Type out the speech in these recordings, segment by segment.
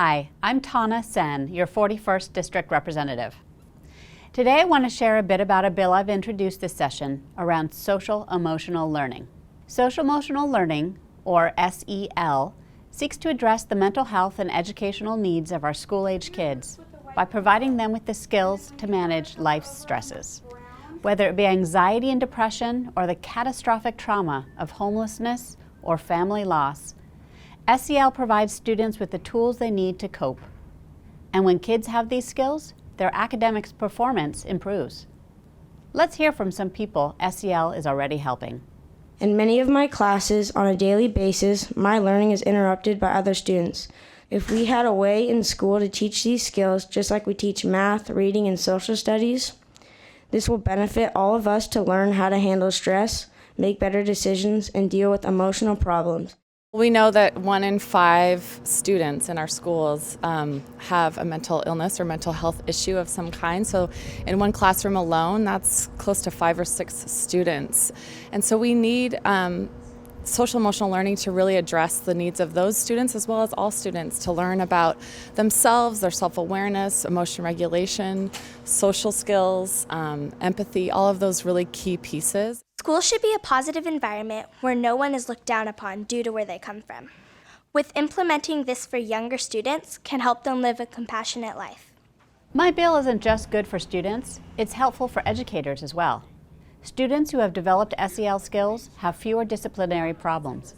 Hi, I'm Tana Senn, your 41st District Representative. Today I want to share a bit about a bill I've introduced this session around social emotional learning. Social emotional learning, or SEL, seeks to address the mental health and educational needs of our school-age kids by providing them with the skills to manage life's stresses, whether it be anxiety and depression or the catastrophic trauma of homelessness or family loss. SEL provides students with the tools they need to cope. And when kids have these skills, their academic performance improves. Let's hear from some people SEL is already helping. In many of my classes, on a daily basis, my learning is interrupted by other students. If we had a way in school to teach these skills, just like we teach math, reading, and social studies, this will benefit all of us to learn how to handle stress, make better decisions, and deal with emotional problems. We know that 1 in 5 students in our schools have a mental illness or mental health issue of some kind. So in one classroom alone, that's close to 5 or 6 students. And so we need social emotional learning to really address the needs of those students as well as all students, to learn about themselves, their self-awareness, emotion regulation, social skills, empathy, all of those really key pieces. School should be a positive environment where no one is looked down upon due to where they come from. With implementing this for younger students can help them live a compassionate life. My bill isn't just good for students, it's helpful for educators as well. Students who have developed SEL skills have fewer disciplinary problems.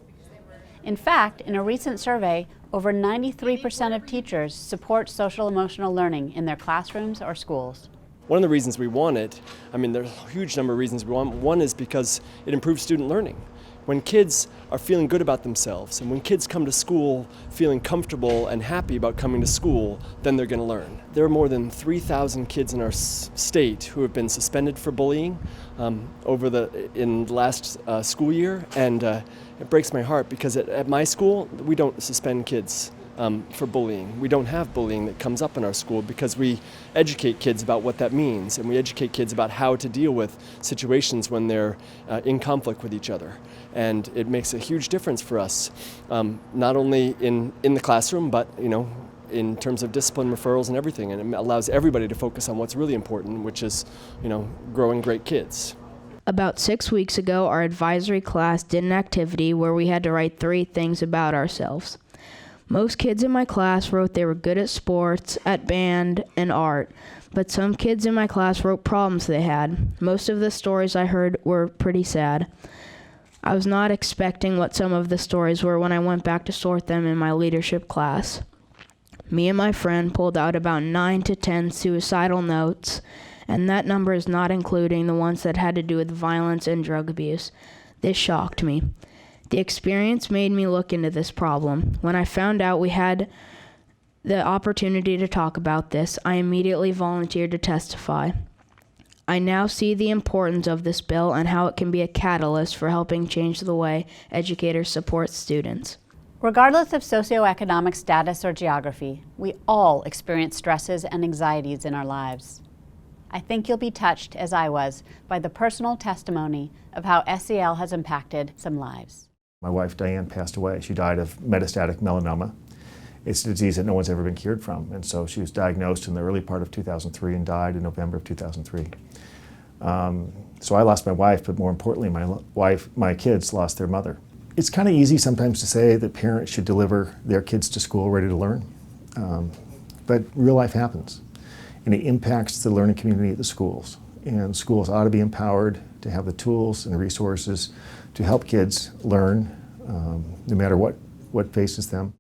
In fact, in a recent survey, over 93% of teachers support social emotional learning in their classrooms or schools. One of the reasons we want it, there's a huge number of reasons we want. One is because it improves student learning. When kids are feeling good about themselves, and when kids come to school feeling comfortable and happy about coming to school, then they're going to learn. There are more than 3,000 kids in our state who have been suspended for bullying in the last school year, and it breaks my heart because at my school we don't suspend kids for bullying. We don't have bullying that comes up in our school because we educate kids about what that means, and we educate kids about how to deal with situations when they're in conflict with each other. And it makes a huge difference for us, not only in the classroom, but in terms of discipline referrals and everything. And it allows everybody to focus on what's really important, which is growing great kids. About 6 weeks ago, our advisory class did an activity where we had to write 3 things about ourselves. Most kids in my class wrote they were good at sports, at band, and art, but some kids in my class wrote problems they had. Most of the stories I heard were pretty sad. I was not expecting what some of the stories were when I went back to sort them in my leadership class. Me and my friend pulled out about 9 to 10 suicidal notes, and that number is not including the ones that had to do with violence and drug abuse. This shocked me. The experience made me look into this problem. When I found out we had the opportunity to talk about this, I immediately volunteered to testify. I now see the importance of this bill and how it can be a catalyst for helping change the way educators support students. Regardless of socioeconomic status or geography, we all experience stresses and anxieties in our lives. I think you'll be touched, as I was, by the personal testimony of how SEL has impacted some lives. My wife Diane passed away. She died of metastatic melanoma. It's a disease that no one's ever been cured from, and so she was diagnosed in the early part of 2003 and died in November of 2003. So I lost my wife, but more importantly, my kids lost their mother. It's kind of easy sometimes to say that parents should deliver their kids to school ready to learn, but real life happens, and it impacts the learning community at the schools. And schools ought to be empowered to have the tools and resources to help kids learn, no matter what faces them.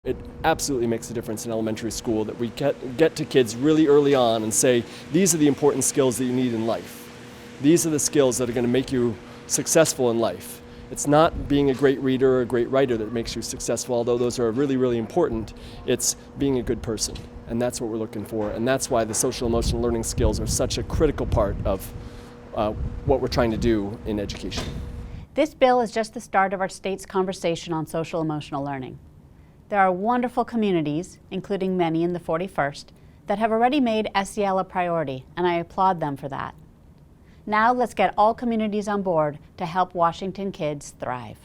It absolutely makes a difference in elementary school that we get to kids really early on and say, these are the important skills that you need in life. These are the skills that are going to make you successful in life. It's not being a great reader or a great writer that makes you successful, although those are really, really important. It's being a good person, and that's what we're looking for. And that's why the social emotional learning skills are such a critical part of what we're trying to do in education. This bill is just the start of our state's conversation on social emotional learning. There are wonderful communities, including many in the 41st, that have already made SEL a priority, and I applaud them for that. Now let's get all communities on board to help Washington kids thrive.